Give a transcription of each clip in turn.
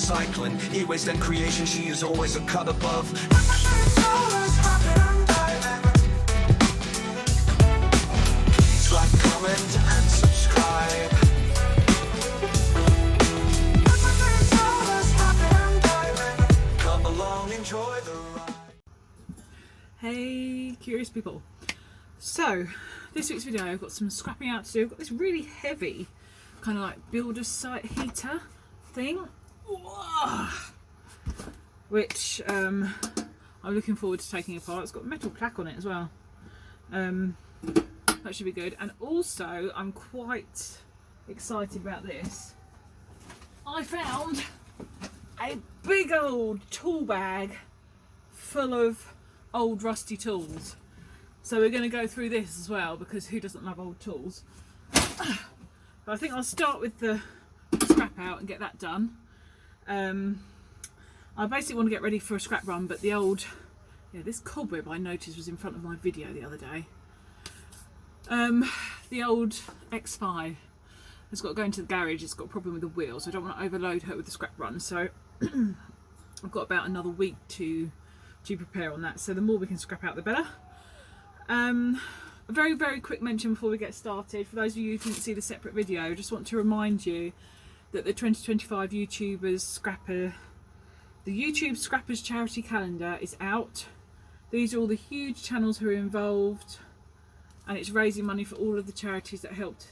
recycling. E-waste and creation, she is always a cut above. Please like, comment and subscribe. Come along, enjoy the ride. Hey curious people, so this week's video I've got some scrapping out to do. I've got this really heavy kind of like builder site heater thing, which I'm looking forward to taking apart. It's got metal plaque on it as well. That should be good. And also I'm quite excited about this. I found a big old tool bag full of old rusty tools, so we're going to go through this as well, because who doesn't love old tools? But I think I'll start with the scrap out and get that done. I basically want to get ready for a scrap run, but the old, this cobweb I noticed was in front of my video the other day. The old X5 has got to go into the garage. It's got a problem with the wheel, so I don't want to overload her with the scrap run, so I've got about another week to prepare on that, so the more we can scrap out the better. A very quick mention before we get started, for those of you who didn't see the separate video, I just want to remind you that the 2025 the YouTube Scrappers charity calendar is out. These are all the huge channels who are involved, and it's raising money for all of the charities that helped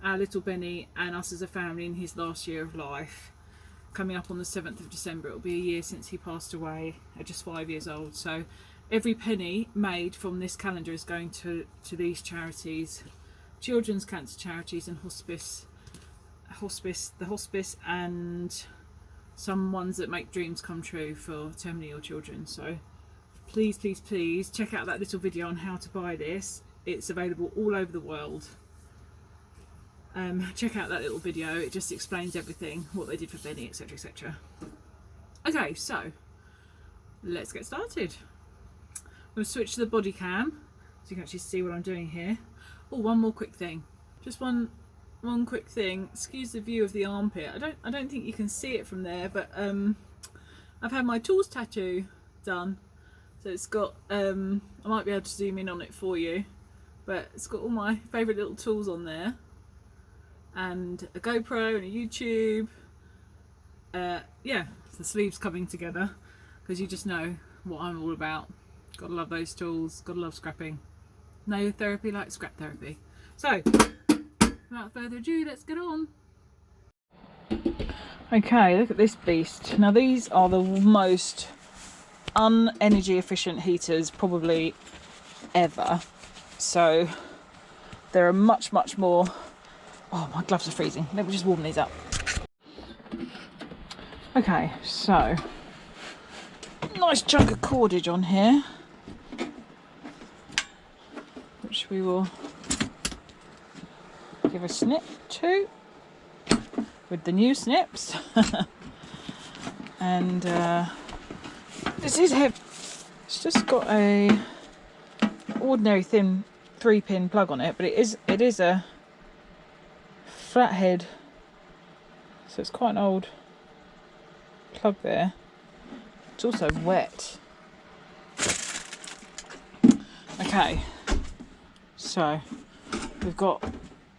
our little Benny and us as a family in his last year of life. Coming up on the 7th of December, it'll be a year since he passed away at just 5 years old. So every penny made from this calendar is going to these charities, children's cancer charities and hospice, and some ones that make dreams come true for terminally ill children. So please check out that little video on how to buy this. It's available all over the world. Check out that little video. It just explains everything, what they did for Benny, etc, etc. Okay, so let's get started. I'm going to switch to the body cam so you can actually see what I'm doing here. Oh, one more quick thing. Just one quick thing. Excuse the view of the armpit. I don't think you can see it from there, but I've had my tools tattoo done. So it's got I might be able to zoom in on it for you, but it's got all my favourite little tools on there, and a GoPro and a YouTube. Yeah, the sleeves coming together, because you just know what I'm all about. Gotta love those tools, gotta love scrapping. No therapy like scrap therapy. So without further ado, let's get on. Okay, look at this beast. Now these are the most unenergy efficient heaters probably ever, so there are much more. Oh, my gloves are freezing. Let me just warm these up. Okay, so nice chunk of cordage on here, which we will give a snip to with the new snips. And this is heavy. It's just got a ordinary thin 3-pin plug on it, but it is a flathead, so it's quite an old plug there. It's also wet. Okay, so we've got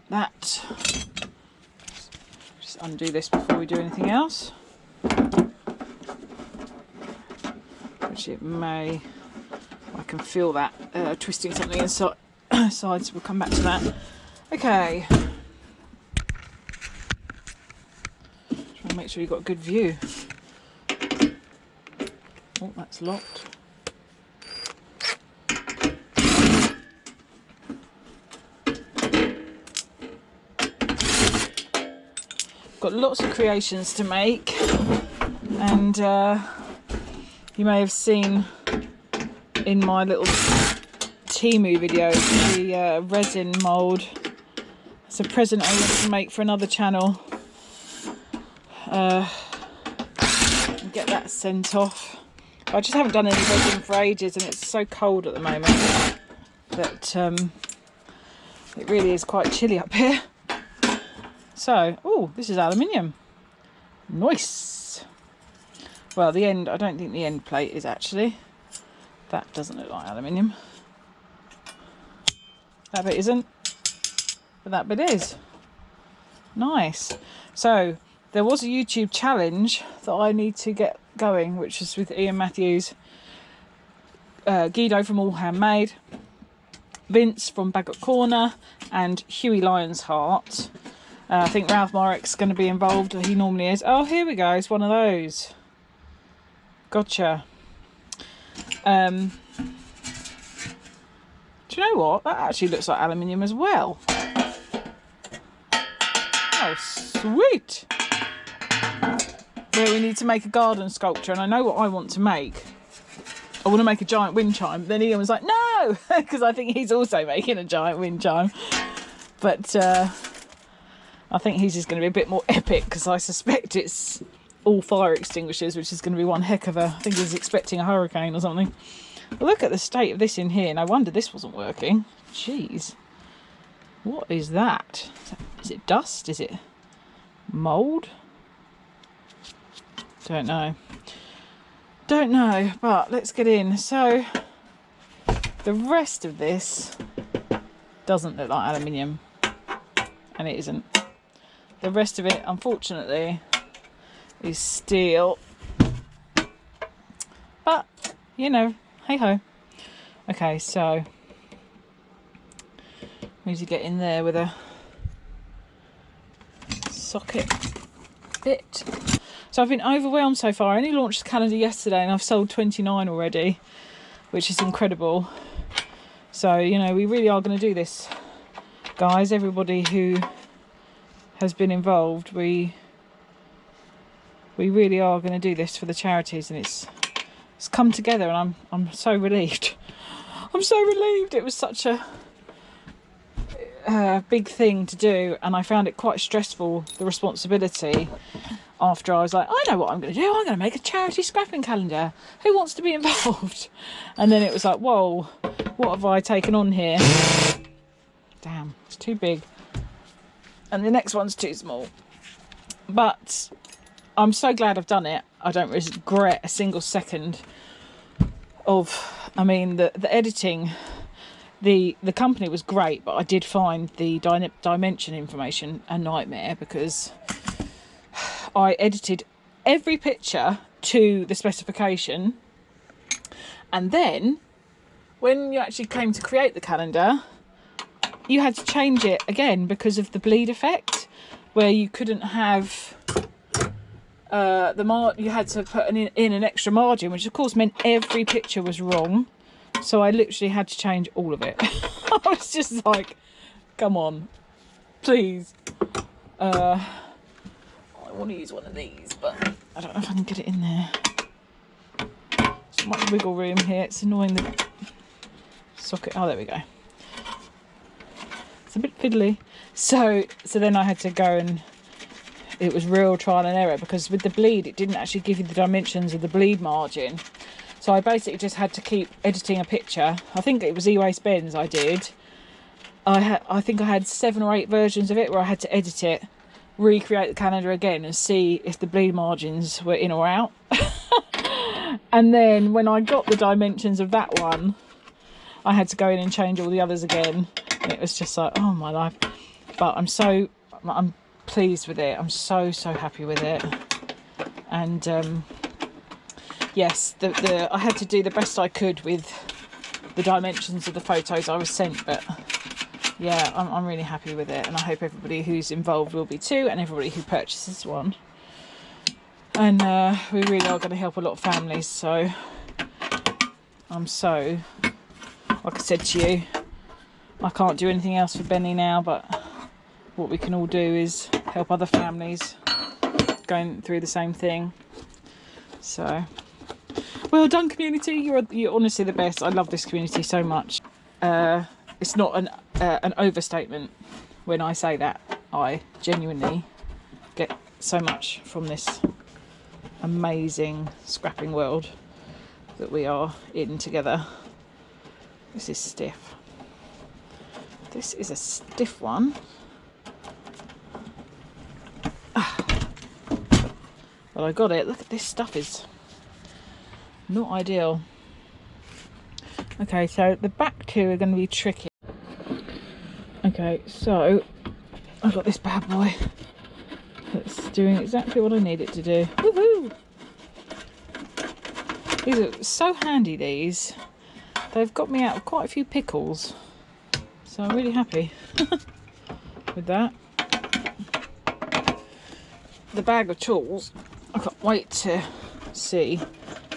that. Just undo this before we do anything else, which it may, I can feel that twisting something inside, so we'll come back to that. Okay, try and make sure you've got a good view. Oh, that's locked. Got lots of creations to make, and you may have seen in my little Temu video the resin mould. It's a present I want to make for another channel, and get that sent off. I just haven't done any resin for ages, and it's so cold at the moment that it really is quite chilly up here. So, oh, this is aluminium. Nice. Well, the end, I don't think the end plate is actually. That doesn't look like aluminium. That bit isn't, but that bit is. Nice. So there was a YouTube challenge that I need to get going, which is with Ian Matthews, Guido from All Handmade, Vince from Bagot Corner, and Huey Lionsheart. I think Ralph Morrick's going to be involved. He normally is. Oh, here we go. It's one of those. Gotcha. Do you know what? That actually looks like aluminium as well. Oh, sweet. Well, we need to make a garden sculpture, and I know what I want to make. I want to make a giant wind chime. Then Ian was like, no, because I think he's also making a giant wind chime. But I think his is going to be a bit more epic, because I suspect it's all fire extinguishers, which is going to be one heck of a... I think he's expecting a hurricane or something. But look at the state of this in here. No wonder this wasn't working. Jeez. What is that? Is it dust? Is it mould? Don't know. Don't know, but let's get in. So the rest of this doesn't look like aluminium, and it isn't. The rest of it, unfortunately, is steel. But, you know, hey ho. Okay, so we need to get in there with a socket bit. So I've been overwhelmed so far. I only launched the calendar yesterday and I've sold 29 already, which is incredible. So, you know, we really are going to do this, guys. Everybody who has been involved, we really are going to do this for the charities, and it's come together, and I'm so relieved. I'm so relieved. It was such a big thing to do, and I found it quite stressful, the responsibility. After I was like, I know what I'm going to do. I'm going to make a charity scrapping calendar. Who wants to be involved? And then it was like, whoa, what have I taken on here? Damn, it's too big. And the next one's too small. But I'm so glad I've done it. I don't regret a single second of, I mean, the editing. The company was great, but I did find the dimension information a nightmare, because I edited every picture to the specification, and then when you actually came to create the calendar, you had to change it again because of the bleed effect, where you couldn't have you had to put in an extra margin, which of course meant every picture was wrong. So I literally had to change all of it. I was just like, come on, please. I want to use one of these, but I don't know if I can get it in there. So much wiggle room here. It's annoying, the socket. Oh, there we go. It's a bit fiddly. So then I had to go, and it was real trial and error, because with the bleed, it didn't actually give you the dimensions of the bleed margin. So I basically just had to keep editing a picture. I think it was E-Waste Ben's I did. I think I had 7 or 8 versions of it where I had to edit it, recreate the calendar again, and see if the bleed margins were in or out. And then when I got the dimensions of that one, I had to go in and change all the others again. And it was just like, oh my life. But I'm pleased with it. I'm so happy with it. And yes, I had to do the best I could with the dimensions of the photos I was sent, but yeah, I'm really happy with it, and I hope everybody who's involved will be too, and everybody who purchases one. And we really are going to help a lot of families, so I'm so, like I said to you, I can't do anything else for Benny now, but what we can all do is help other families going through the same thing. So, well done, community. You're honestly the best. I love this community so much. It's not an overstatement when I say that. I genuinely get so much from this amazing scrapping world that we are in together. This is stiff. This is a stiff one. But I got it. Look at this stuff is Not ideal. Okay, so the back two are going to be tricky. Okay, so I've got this bad boy that's doing exactly what I need it to do. Woohoo! These are so handy, these. They've got me out of quite a few pickles. So I'm really happy with that. The bag of tools, I can't wait to see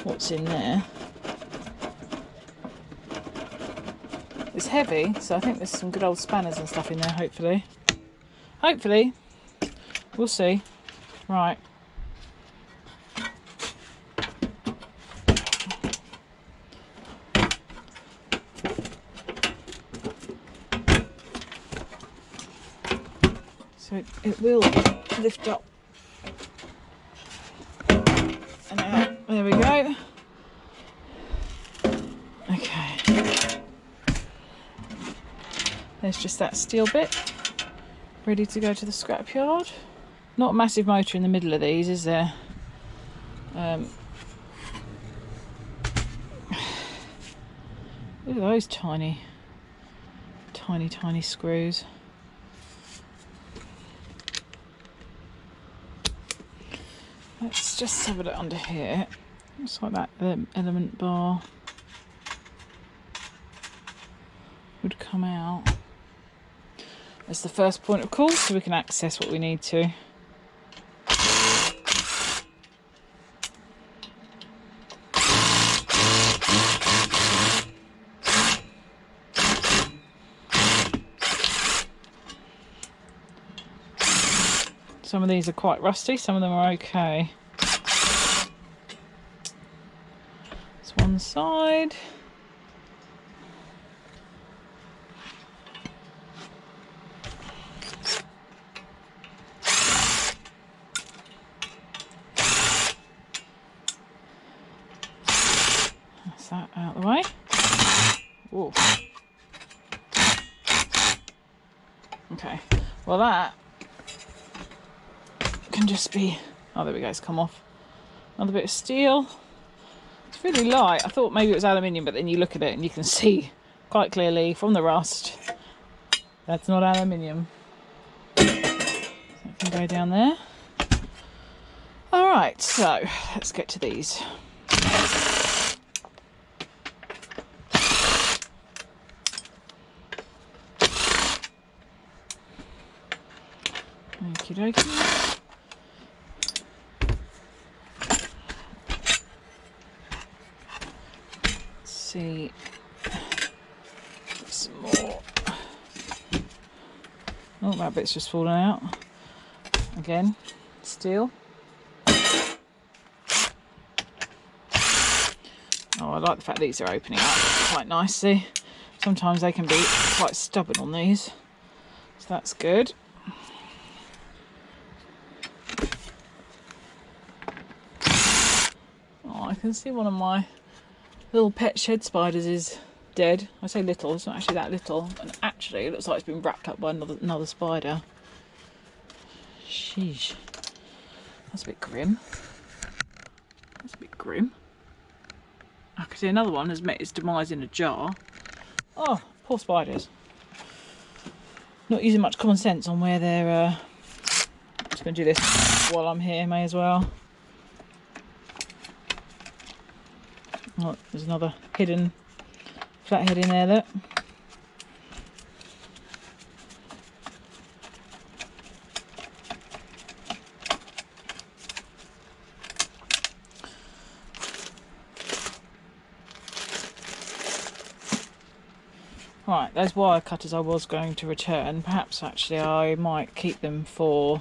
what's in there. It's heavy, so I think there's some good old spanners and stuff in there, hopefully. Hopefully. We'll see. Right. So it will lift up and out. There we go. Okay. There's just that steel bit ready to go to the scrapyard. Not a massive motor in the middle of these, is there? Look at those tiny screws. Let's just have it under here. Looks like that element bar would come out. That's the first point of call, so we can access what we need to. Some of these are quite rusty, some of them are okay. That's one side. That's that out of the way. Whoa. Okay, well that can just be, oh there we go, it's come off. Another bit of steel. It's really light. I thought maybe it was aluminium, but then you look at it and you can see quite clearly from the rust that's not aluminium. So that can go down there. Alright, so let's get to these. Okie dokie. See some more. Oh, that bit's just fallen out again. Steel. Oh, I like the fact that these are opening up quite nicely. Sometimes they can be quite stubborn on these, so that's good. Oh, I can see one of my little pet shed spiders is dead. I say little, it's not actually that little, and actually it looks like it's been wrapped up by another spider. Sheesh, that's a bit grim. That's a bit grim. I can see another one has met its demise in a jar. Oh, poor spiders. Not using much common sense on where they're. I'm just going to do this while I'm here, may as well. Oh, there's another hidden flathead in there, look. Right, those wire cutters I was going to return. Perhaps actually I might keep them for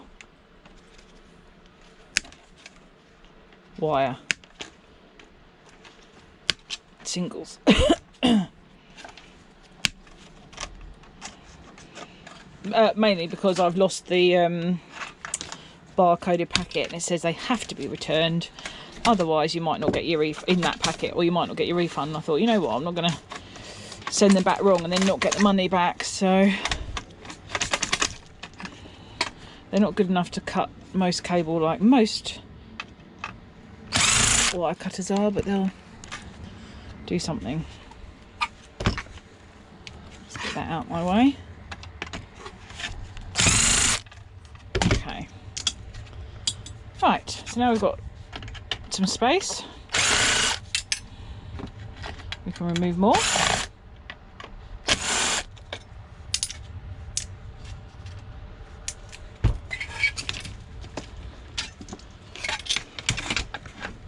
wire singles. Mainly because I've lost the barcoded packet and it says they have to be returned, otherwise you might not get your in that packet, or you might not get your refund. And I thought, you know what, I'm not going to send them back wrong and then not get the money back. So they're not good enough to cut most cable like most wire cutters are, but they'll do something. Let's get that out my way. Okay. Right, so now we've got some space. We can remove more.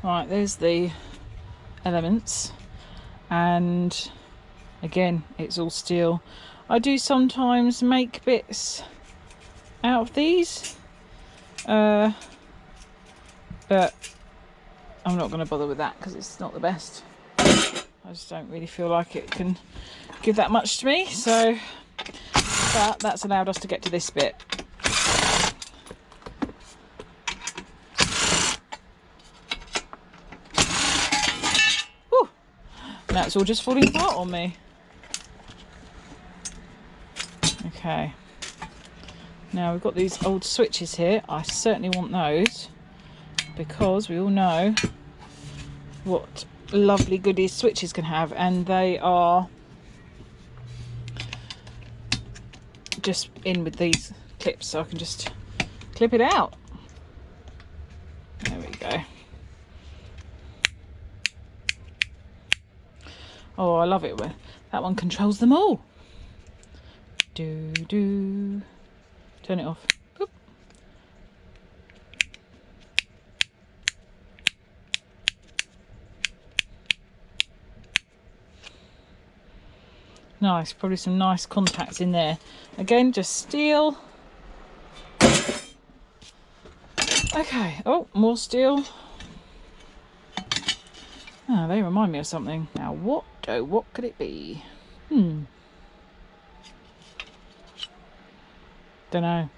Right, there's the elements, and again it's all steel. I do sometimes make bits out of these, but I'm not going to bother with that because it's not the best. I just don't really feel like it can give that much to me, so but that's allowed us to get to this bit. Now it's all just falling apart on me. Okay. Now we've got these old switches here. I certainly want those because we all know what lovely goodies switches can have, and they are just in with these clips, so I can just clip it out. There we go. Oh, I love it when that one controls them all. Do. Turn it off. Boop. Nice, probably some nice contacts in there. Again, just steel. Okay, oh, more steel. Oh, they remind me of something. Now what could it be? Don't know.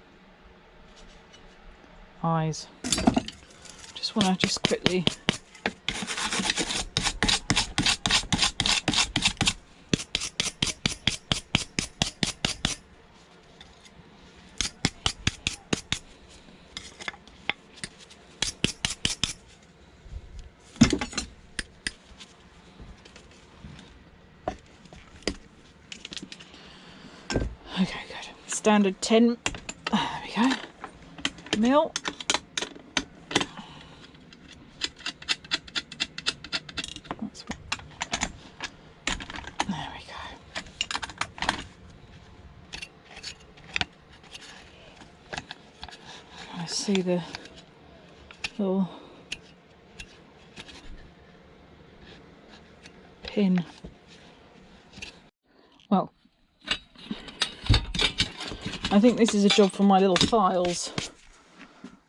Eyes. Just want to quickly. Okay, good. Standard 10. There we go. Mil. There we go. I see the little pin. Well, I think this is a job for my little files.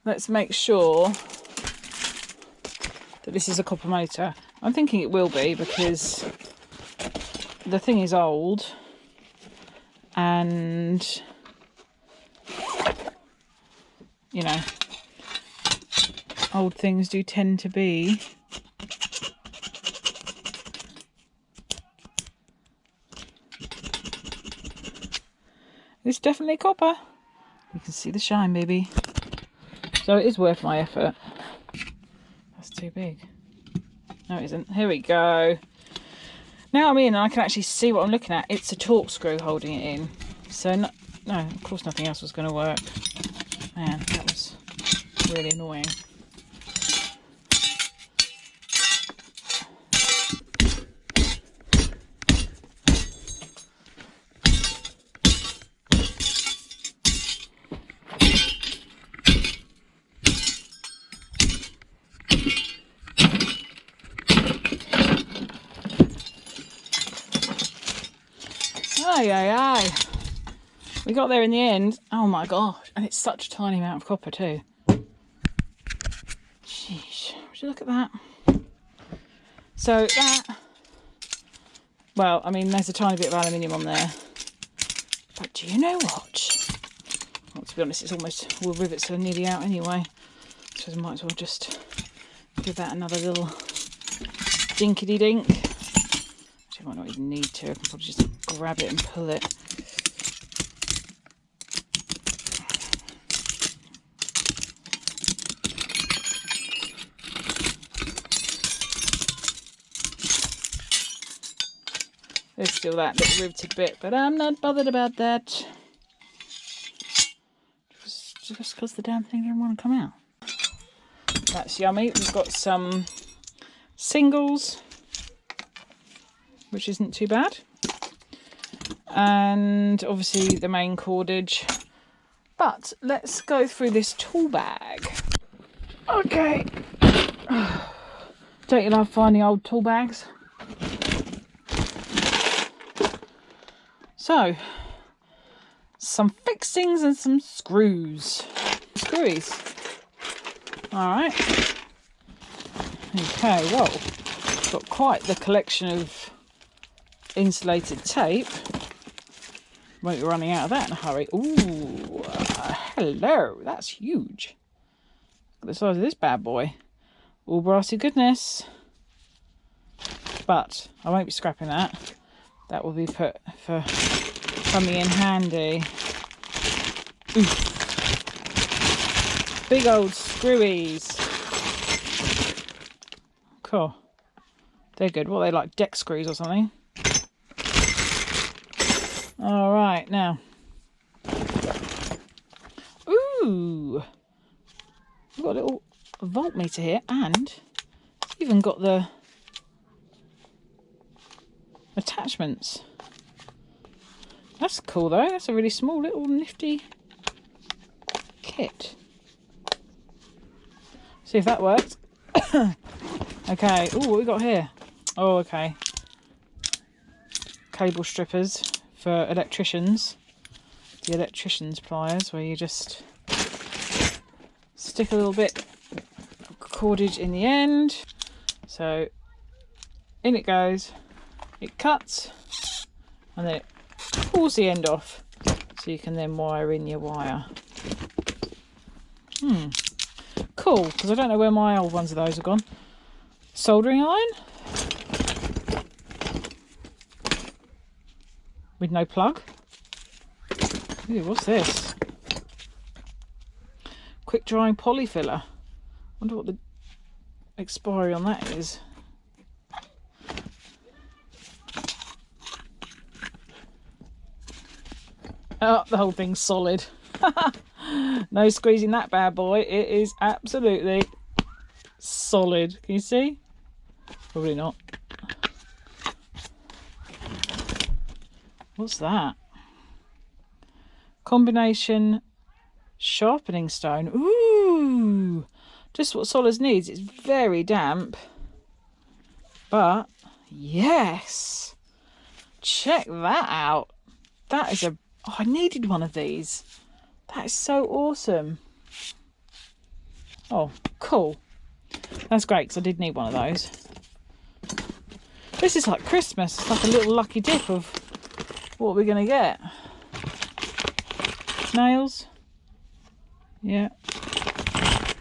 Let's make sure that this is a copper motor. I'm thinking it will be because the thing is old, and you know, old things do tend to be it's definitely copper. You can see the shine, baby. So it is worth my effort. That's too big. No, it isn't. Here we go. Now I'm in and I can actually see what I'm looking at. It's a torque screw holding it in. So no, of course nothing else was going to work. Man, that was really annoying. Aye. We got there in the end. Oh my gosh. And it's such a tiny amount of copper too. Sheesh. Would you look at that? So that, well, I mean, there's a tiny bit of aluminium on there. But do you know what? Well, to be honest, it's almost, all the rivets are nearly out anyway. So I might as well just give that another little dinkety dink. Actually, I might not even need to. I can probably just grab it and pull it. There's still that little riveted bit, but I'm not bothered about that. Just because the damn thing didn't want to come out. That's yummy. We've got some singles, which isn't too bad. And obviously the main cordage. But let's go through this tool bag. Okay. Don't you love finding old tool bags? So, some fixings and some screws. Screwies. Alright. Okay, well, got quite the collection of insulated tape. Won't be running out of that in a hurry. Ooh, hello, that's huge. Look at the size of this bad boy. All brassy goodness. But I won't be scrapping that. That will be put for coming in handy. Ooh. Big old screwies. Cool. They're good. What are they, like deck screws or something? Alright, now. Ooh! We've got a little voltmeter here, and it's even got the attachments. That's cool though. That's a really small little nifty kit. See if that works. Okay. Oh, what we got here? Oh, okay. Cable strippers for electricians. The electrician's pliers, where you just stick a little bit of cordage in the end. So in it goes. It cuts, and then it pulls the end off, so you can then wire in your wire. Cool, because I don't know where my old ones of those have gone. Soldering iron with no plug. Ooh, what's this? Quick drying polyfiller. Wonder what the expiry on that is. Oh, the whole thing's solid. No squeezing that bad boy. It is absolutely solid. Can you see? Probably not. What's that? Combination sharpening stone. Ooh! Just what Solers needs. It's very damp. But, yes! Check that out. That is a... Oh, I needed one of these. That is so awesome. Oh, cool. That's great, because I did need one of those. This is like Christmas. It's like a little lucky dip of what we're going to get. Nails. Yeah.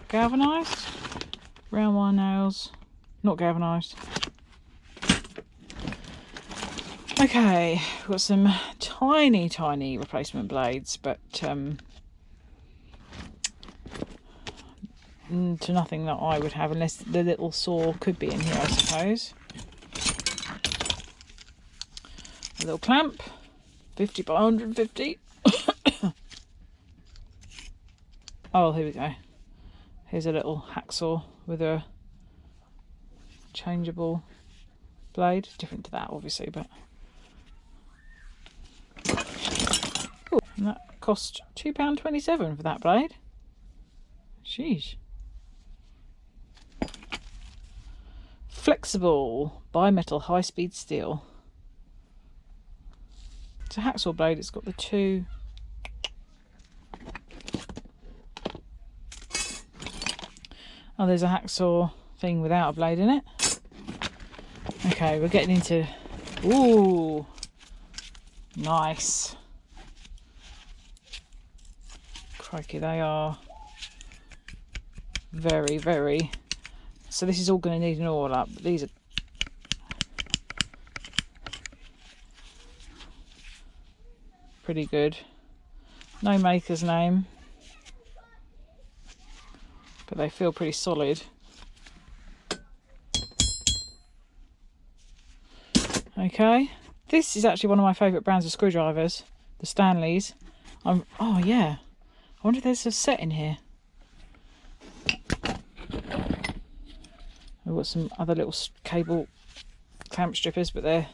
Galvanised. Round wire nails. Not galvanised. Okay, we've got some tiny replacement blades, but to nothing that I would have, unless the little saw could be in here, I suppose. A little clamp, 50 by 150. Oh, here we go. Here's a little hacksaw with a changeable blade. Different to that, obviously, but... Ooh, and that cost £2.27 for that blade. Sheesh. Flexible bimetal high-speed steel. It's a hacksaw blade. It's got the two... Oh, there's a hacksaw thing without a blade in it. Okay, we're getting into... Ooh! Nice. Crikey, they are very... So this is all going to need an oil up. But these are... pretty good. No maker's name. But they feel pretty solid. Okay. This is actually one of my favourite brands of screwdrivers, the Stanleys. Oh yeah, I wonder if there's a set in here. We've got some other little cable clamp strippers, but they're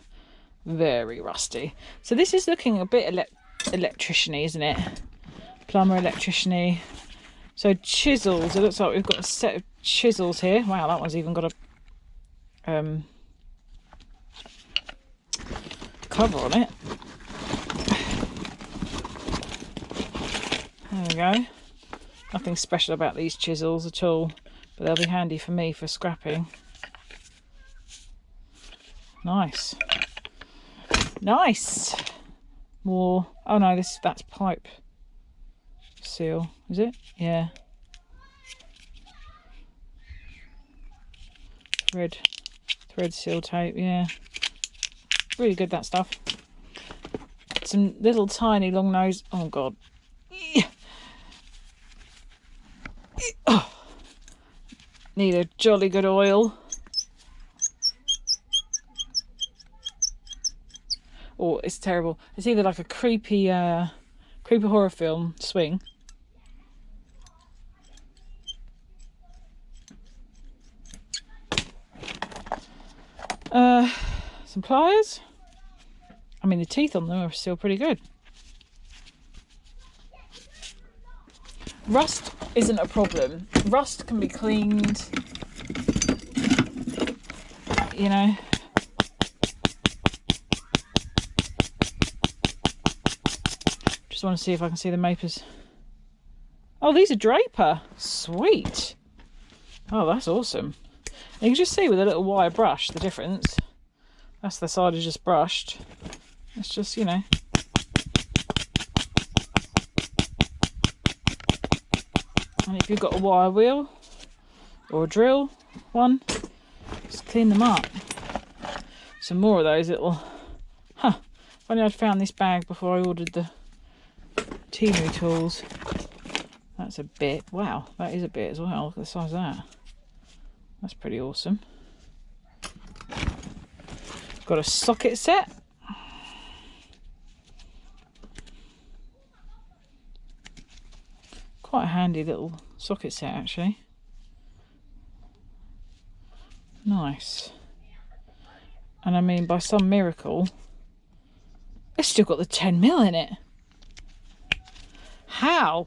very rusty. So this is looking a bit electrician-y, isn't it? Plumber, electrician-y. So chisels, it looks like we've got a set of chisels here. Wow, that one's even got a cover on it. There we go. Nothing special about these chisels at all, but they'll be handy for me for scrapping. Nice. Nice. More. Oh no, that's pipe seal, is it? Yeah. Thread seal tape, yeah. Really good, that stuff. Some little tiny long nose. Oh god. Oh. Need a jolly good oil. Oh, it's terrible. It's either like a creepy horror film swing. Some pliers. I mean, the teeth on them are still pretty good. Rust isn't a problem. Rust can be cleaned, you know. Just want to see if I can see the mapers. Oh, these are Draper. Sweet. Oh, that's awesome. And you can just see with a little wire brush the difference. That's the side I just brushed. It's just, you know. And if you've got a wire wheel or a drill one, just clean them up. Some more of those little... Huh. If only I'd found this bag before I ordered the Temu tools. That's a bit. Wow, that is a bit as well. Look at the size of that. That's pretty awesome. Got a socket set. Quite a handy little socket set, actually. Nice. And I mean, by some miracle, it's still got the 10mm in it. How?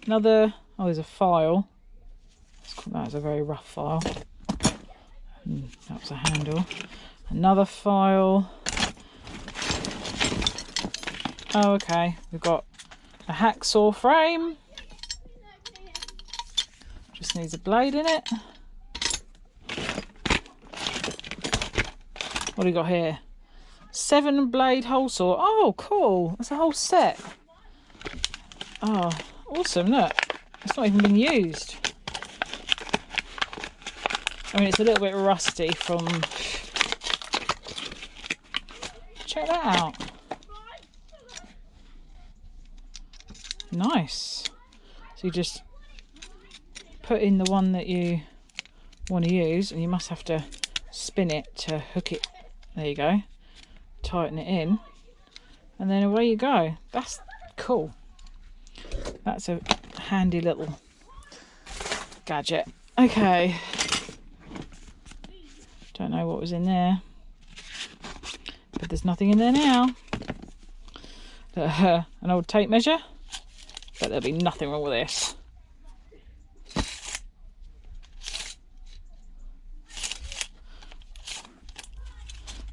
Another... Oh, there's a file. That's a very rough file. That was a handle. Another file. Oh, okay. We've got a hacksaw frame. Just needs a blade in it. What do we got here? 7-blade hole saw. Oh, cool. That's a whole set. Oh, awesome. Look. It's not even been used. I mean, it's a little bit rusty from... Check that out. Nice. So you just put in the one that you want to use, and you must have to spin it to hook it. There you go. Tighten it in, and then away you go. That's cool. That's a handy little gadget. Okay. Don't know what was in there, but there's nothing in there now. An old tape measure, but there'll be nothing wrong with this.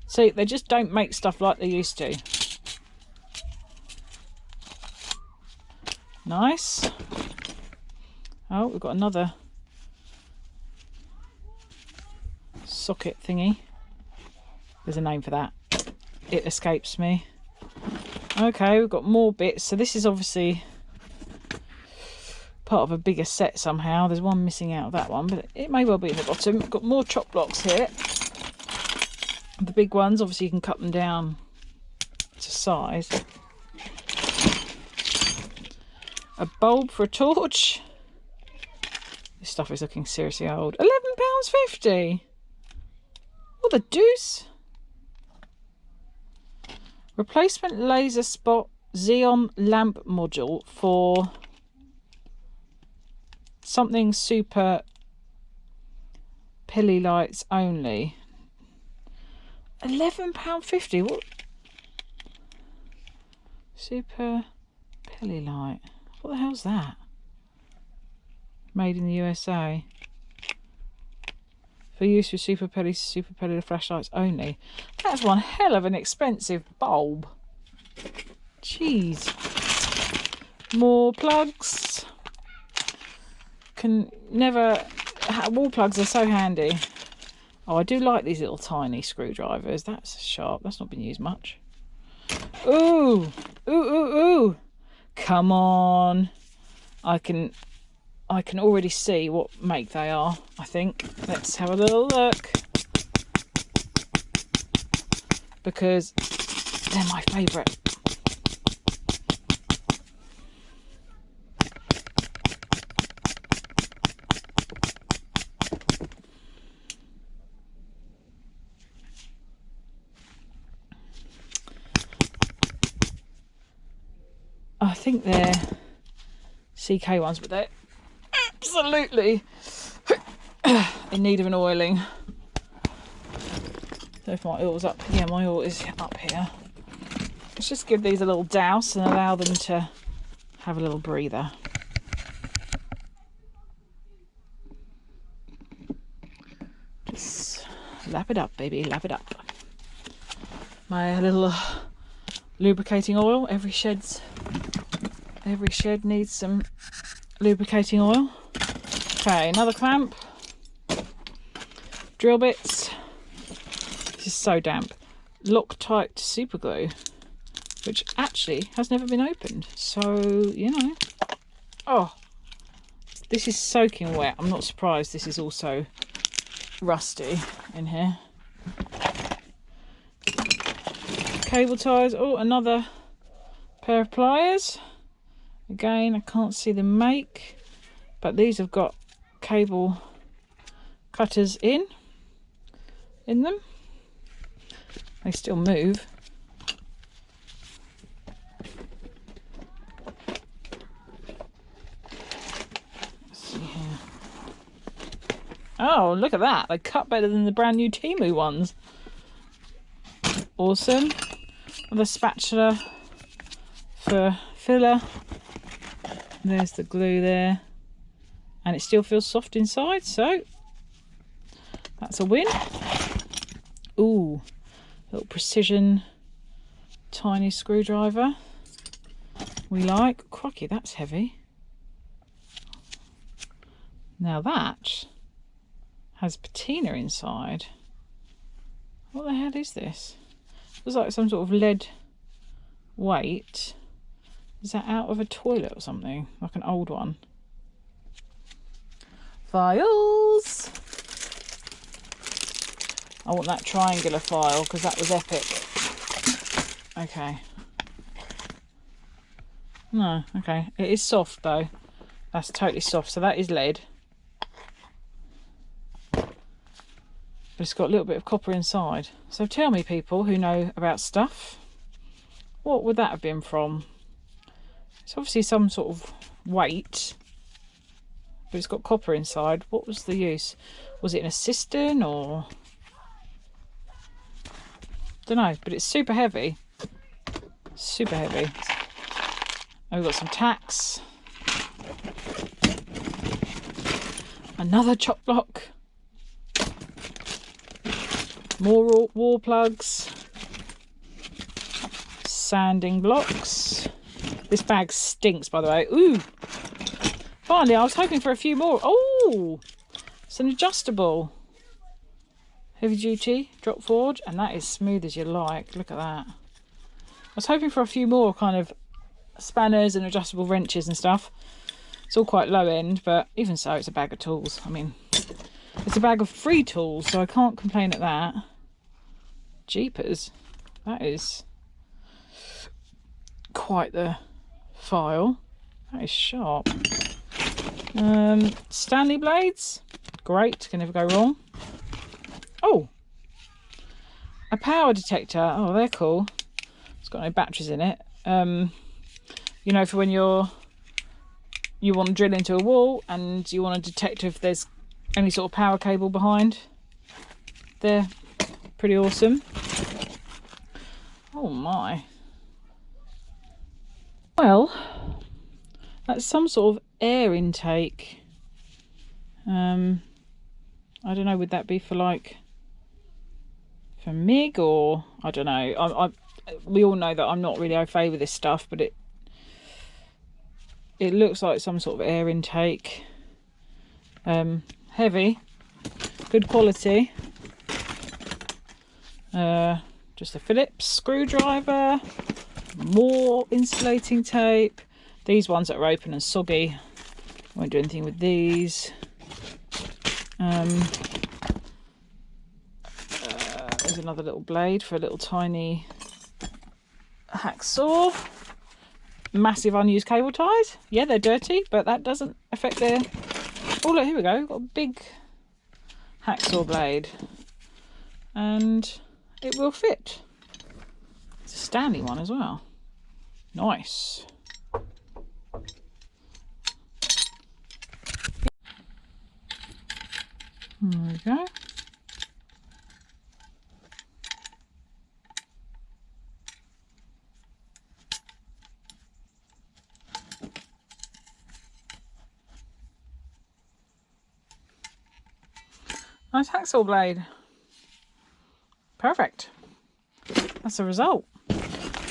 See, they just don't make stuff like they used to. Nice. Oh, we've got another socket thingy. There's a name for that. It escapes me. Okay, we've got more bits. So this is obviously part of a bigger set somehow. There's one missing out of that one, but it may well be in the bottom. We've got more chop blocks here. The big ones, obviously you can cut them down to size. A bulb for a torch. This stuff is looking seriously old. £11.50. What the deuce? Replacement laser spot xenon lamp module for something super pilly lights only. £11.50. What? Super pilly light. What the hell's that? Made in the USA. For use with super pilly flashlights only. That's one hell of an expensive bulb. Jeez. More plugs. Can never. Wall plugs are so handy. Oh, I do like these little tiny screwdrivers. That's sharp. That's not been used much. Ooh, ooh, ooh, ooh! Come on. I can already see what make they are. I think. Let's have a little look. Because they're my favourite. I think they're CK ones, but they're absolutely in need of an oiling. So if my oil's up, yeah, my oil is up here. Let's just give these a little douse and allow them to have a little breather. Just lap it up, baby, lap it up. My little lubricating oil. Every shed needs some lubricating oil. Okay, another clamp. Drill bits. This is so damp. Loctite super glue, which actually has never been opened. So, you know. Oh, this is soaking wet. I'm not surprised this is also rusty in here. Cable ties. Oh, another pair of pliers. Again, I can't see the make, but these have got cable cutters in them. They still move. Let's see here. Oh, look at that. They cut better than the brand new Temu ones. Awesome. Another spatula for filler. There's the glue there. And it still feels soft inside, so that's a win. Ooh, little precision tiny screwdriver. We like. Crikey, that's heavy. Now that has patina inside. What the hell is this? It looks like some sort of lead weight. Is that out of a toilet or something? Like an old one. Files! I want that triangular file because that was epic. Okay. No, okay. It is soft though. That's totally soft. So that is lead. But it's got a little bit of copper inside. So tell me, people who know about stuff, what would that have been from? It's obviously some sort of weight, but it's got copper inside. What was the use? Was it in a cistern or? Don't know, but it's super heavy. Super heavy. And we've got some tacks. Another chop block. More wall plugs. Sanding blocks. This bag stinks, by the way. Ooh! Finally, I was hoping for a few more. Oh! It's an adjustable. Heavy duty, drop forward, and that is smooth as you like. Look at that. I was hoping for a few more kind of spanners and adjustable wrenches and stuff. It's all quite low end, but even so, it's a bag of tools. I mean, it's a bag of free tools, so I can't complain at that. Jeepers. That is quite the file. That is sharp. Stanley blades. Great, can never go wrong. Oh, A power detector. Oh, they're cool. It's got no batteries in it. You know, for when you want to drill into a wall and you want to detect if there's any sort of power cable behind. They're pretty awesome. Oh my. Well, that's some sort of air intake. I don't know, would that be for like for MIG, or I don't know. We all know that I'm not really au fait with this stuff, but it looks like some sort of air intake. Heavy, good quality. Just a Phillips screwdriver, more insulating tape. These ones that are open and soggy, won't do anything with these. There's another little blade for a little tiny hacksaw. Massive unused cable ties. Yeah, they're dirty, but that doesn't affect their... Oh look, here we go. Got a big hacksaw blade. And it will fit. It's a standing one as well. Nice. There we go. Nice hacksaw blade. Perfect. That's the result.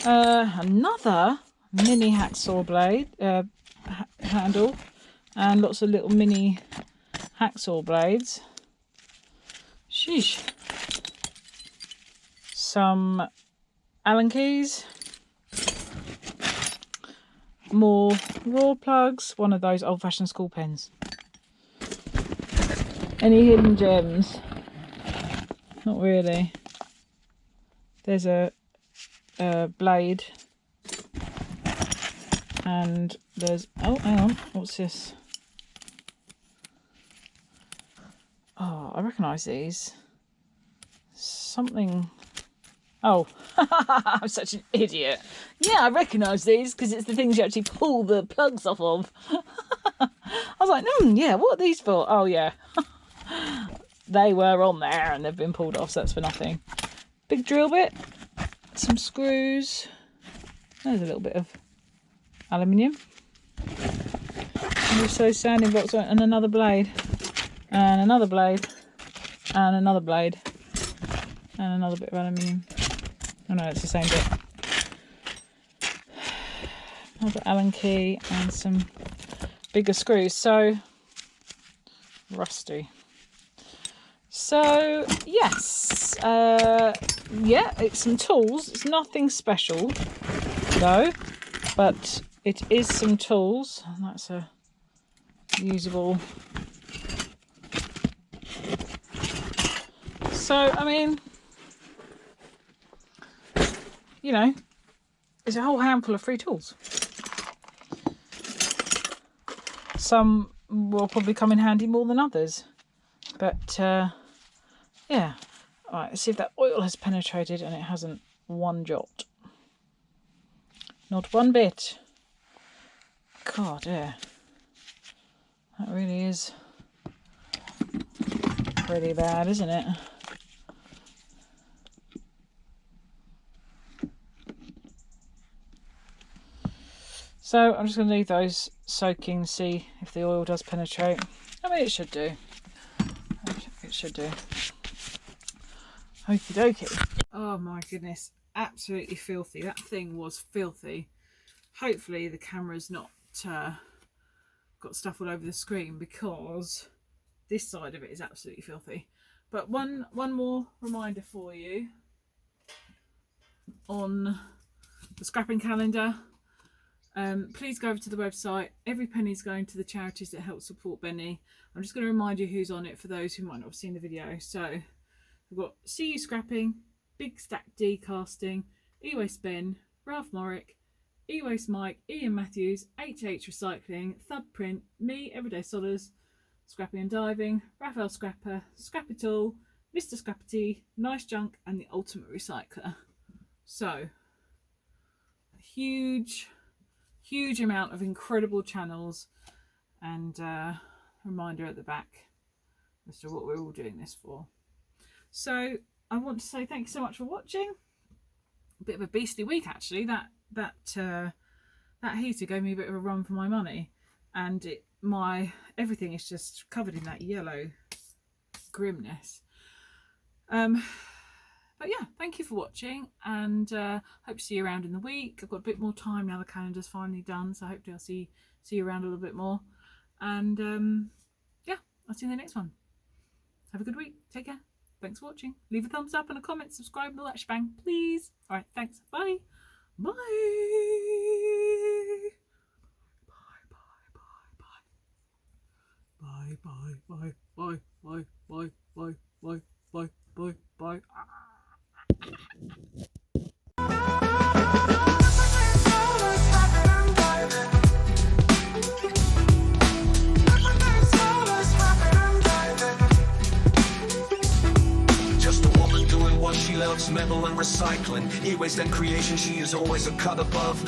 Another mini hacksaw blade handle, and lots of little mini hacksaw blades. Sheesh. Some Allen keys. More raw plugs. One of those old-fashioned school pens. Any hidden gems? Not really. There's a blade, and there's... Oh, hang on. What's this? Oh, I recognise these. Something... Oh, I'm such an idiot. Yeah, I recognise these because it's the things you actually pull the plugs off of. I was like, yeah, what are these for? Oh, yeah. They were on there and they've been pulled off, so that's for nothing. Big drill bit, some screws. There's a little bit of aluminium. And also sanding blocks, and another blade, and another blade, and another blade, and another bit of aluminium. Oh no, it's the same bit. Another Allen key and some bigger screws. So rusty. So yes, yeah, it's some tools. It's nothing special though, but it is some tools. And that's a usable. So I mean, you know, it's a whole handful of free tools. Some will probably come in handy more than others, but yeah. All right, let's see if that oil has penetrated, and it hasn't one jot. Not one bit. God, yeah. That really is pretty bad, isn't it? So I'm just going to leave those soaking, see if the oil does penetrate. I mean, it should do. It should do. Okie dokie. Oh my goodness, absolutely filthy. That thing was filthy. Hopefully the camera's not got stuff all over the screen, because this side of it is absolutely filthy. But one more reminder for you on the scrapping calendar. Please go over to the website. Every penny's going to the charities that help support Benny. I'm just going to remind you who's on it for those who might not have seen the video. So we've got CU Scrapping, Big Stack D Casting, E-Waste Ben, Ralph Morrick, E-Waste Mike, Ian Matthews, HH Recycling, Thub Print, me, Everyday Solers, Scrapping and Diving, Raphael Scrapper, Scrap It All, Mr. Scrappity, Nice Junk, and the Ultimate Recycler. So, huge amount of incredible channels, and reminder at the back as to what we're all doing this for. So I want to say thank you so much for watching. A bit of a beastly week actually. That heater gave me a bit of a run for my money, and everything is just covered in that yellow grimness. But yeah, thank you for watching, and hope to see you around in the week. I've got a bit more time now, the calendar's finally done, so hopefully I'll see you around a little bit more. And yeah, I'll see you in the next one. Have a good week. Take care. Thanks for watching. Leave a thumbs up and a comment, subscribe and all that shebang, please. Alright, thanks. Bye. Bye. Bye, bye, bye, bye, bye, bye, bye, bye, bye, bye, bye, bye. Just a woman doing what she loves, metal and recycling. E-waste and creation, she is always a cut above.